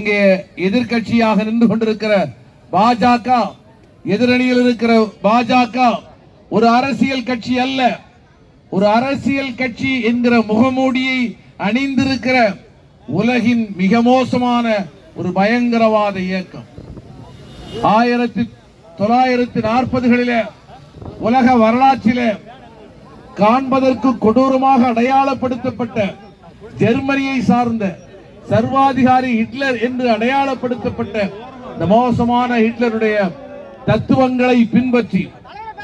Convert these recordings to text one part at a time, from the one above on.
இங்கே எதிர்கட்சியாக நின்று கொண்டிருக்கிற பாஜக, எதிரணியில் இருக்கிற பாஜக ஒரு அரசியல் கட்சி அல்ல. ஒரு அரசியல் கட்சி என்கிற முகமூடியை அணிந்திருக்கிற உலகின் மிக மோசமான ஒரு பயங்கரவாத இயக்கம். 1940களிலே உலக வரலாற்றிலே காண்பதற்கு கொடூரமாக அடையாளப்படுத்தப்பட்ட ஜெர்மனியை சார்ந்த சர்வாதிகாரி ஹிட்லர் என்று அடையாளப்படுத்தப்பட்ட இந்த மோசமான ஹிட்லருடைய தத்துவங்களை பின்பற்றி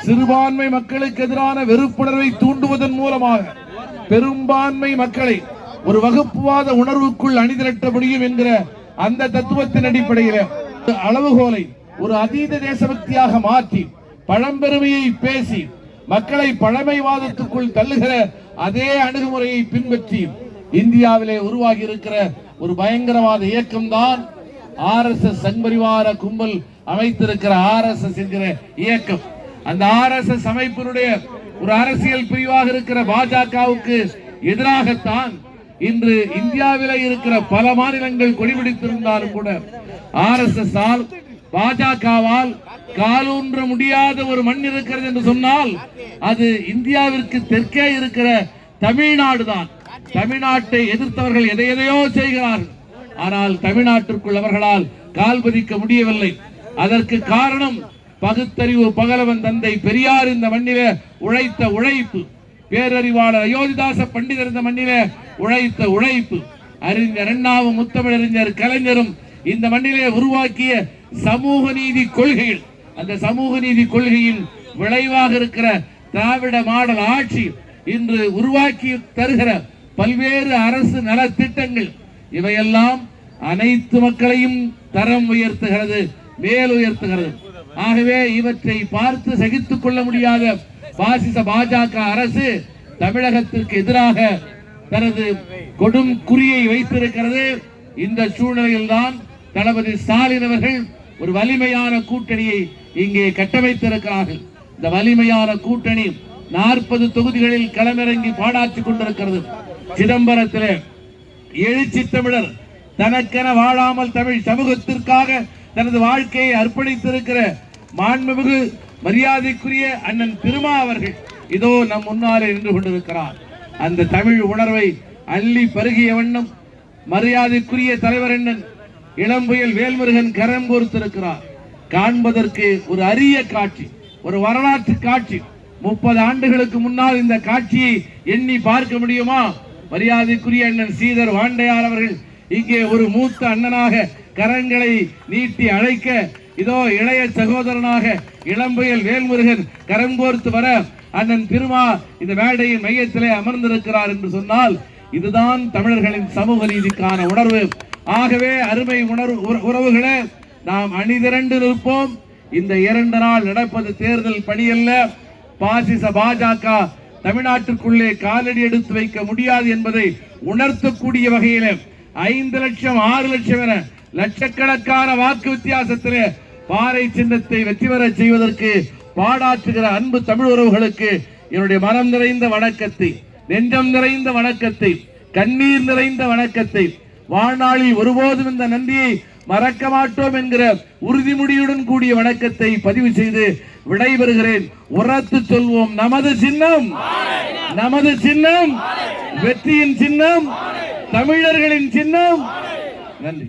சிறுபான்மை மக்களுக்கு எதிரான வெறுப்புணர்வை தூண்டுவதன் மூலமாக பெரும்பான்மை மக்களை ஒரு வகுப்புவாத உணர்வுக்குள் அணிதிரட்ட முடியும் என்கிற அந்த தத்துவத்தின் அடிப்படையில் அளவுகோலை ஒரு அதீத தேசபக்தியாக மாற்றி பழம்பெருமையை பேசி மக்களை பழமைவாதத்துக்குள் தள்ளுகிற அதே அணுகுமுறையை பின்பற்றி இந்தியாவிலே உருவாகி இருக்கிற ஒரு பயங்கரவாத இயக்கம் தான் RSS சங்பரிவார கும்பல் அமைத்திருக்கிற RSS என்கிற இயக்கம். அந்த RSS அமைப்பினுடைய ஒரு அரசியல் பிரிவாக இருக்கிற பாஜகவுக்கு எதிராகத்தான் இன்று இந்தியாவிலே இருக்கிற பல மாநிலங்கள் கொடிபிடித்திருந்தாலும் கூட RSS ஆல் பாஜகவால் காலூன்ற முடியாத ஒரு மண் இருக்கிறது என்று சொன்னால் அது இந்தியாவிற்கு தெற்கே இருக்கிற தமிழ்நாடு தான். தமிழ்நாட்டை எதிர்த்தவர்கள் எதையோ செய்கிறார்கள், ஆனால் தமிழ்நாட்டிற்குள் அவர்களால் கால் பதிக்க முடியவில்லை. அதற்கு காரணம் பகுத்தறிவு பகலவன் தந்தை பெரியார் இந்த மண்ணிலே உழைத்த உழைப்பு, பேரறிவாளர் அயோத்திதாச பண்டிதர் இந்த மண்ணிலே உழைத்த உழைப்பு, அறிஞர் அண்ணாவும் முத்தமிழறிஞர் கலைஞரும் இந்த மண்ணிலே உருவாக்கிய சமூக நீதி கொள்கைகள், அந்த சமூக நீதி கொள்கையின் விளைவாக இருக்கிற திராவிட மாடல் ஆட்சி இன்று உருவாக்கி தருகிற பல்வேறு அரசு நலத்திட்டங்கள் இவையெல்லாம் அனைத்து மக்களையும் தரம் உயர்த்துகிறது, மேல் உயர்த்துகிறது. ஆகவே இவற்றை பார்த்து சகித்துக் கொள்ள முடியாத பாசிச பாஜக அரசு தமிழகத்திற்கு எதிராக தனது கொடும் குறியை வைத்திருக்கிறது. இந்த சூழ்நிலையில் தான் தளபதி ஸ்டாலின் அவர்கள் ஒரு வலிமையான கூட்டணியை இங்கே கட்டமைத்திருக்கிறார்கள். இந்த வலிமையான கூட்டணி 40 தொகுதிகளில் களமிறங்கி பாடாற்றிக் கொண்டிருக்கிறது. சிதம்பரத்திலே எழுச்சி தமிழர் தனக்கென வாழாமல் தமிழ் சமூகத்திற்காக தனது வாழ்க்கையை அர்ப்பணித்திருக்கிற மாண்புமிகு மரியாதைக்குரிய அண்ணன் திருமா அவர்கள் இதோ நம் முன்னாலே நின்று கொண்டிருக்கிறார். அந்த தமிழ் உணர்வை அள்ளி பருகிய வண்ணம் மரியாதைக்குரிய தலைவர் அண்ணன் இளம்புயல் வேல்முருகன் கரம் கோர்த்திருக்கிறார். காண்பதற்கு ஒரு அரிய காட்சி, ஒரு வரலாற்று காட்சி. 30 ஆண்டுகளுக்கு முன்னால் இந்த காட்சியை எண்ணி பார்க்க முடியுமா? மரியாதைக்குரிய அண்ணன் ஸ்ரீதர் வாண்டையார் அவர்கள் இங்கே ஒரு மூத்த அண்ணனாக கரங்களை நீட்டி அழைக்க, இதோ இளைய சகோதரனாக இளம்புயல் வேல்முருகன் கரம் கோர்த்து வர அண்ணன் திருமா இந்த மேடையின் மையத்திலே அமர்ந்திருக்கிறார் என்று சொன்னால் இதுதான் தமிழர்களின் சமூக நீதிக்கான உணர்வு. ஆகவே அருமை உறவுகளே, நாம் அணிதிரண்டு நிற்போம். இந்த 2 நாள் நடப்பது தேர்தல் பணி அல்ல. பாசிச பாஜக தமிழ்நாட்டிற்குள்ளே காலடி எடுத்து வைக்க முடியாது என்பதை உணர்த்தக்கூடிய வகையில் 5 லட்சம் 6 லட்சம் என லட்சக்கணக்கான வாக்கு வித்தியாசத்திலே பாறை சின்னத்தை வெற்றி பெற செய்வதற்கு பாடாற்றுகிற அன்பு தமிழ் உறவுகளுக்கு என்னுடைய மனம் நிறைந்த வணக்கத்தை, நெஞ்சம் நிறைந்த வணக்கத்தை, கண்ணீர் நிறைந்த வணக்கத்தை, வாழ்நாளில் ஒருபோதும் இந்த நன்றியை மறக்க மாட்டோம் என்கிற உறுதிமொழியுடன் கூடிய வணக்கத்தை பதிவு செய்து விடைபெறுகிறேன். உரத்து சொல்வோம், நமது சின்னம், நமது சின்னம், வெற்றியின் சின்னம், தமிழர்களின் சின்னம். நன்றி.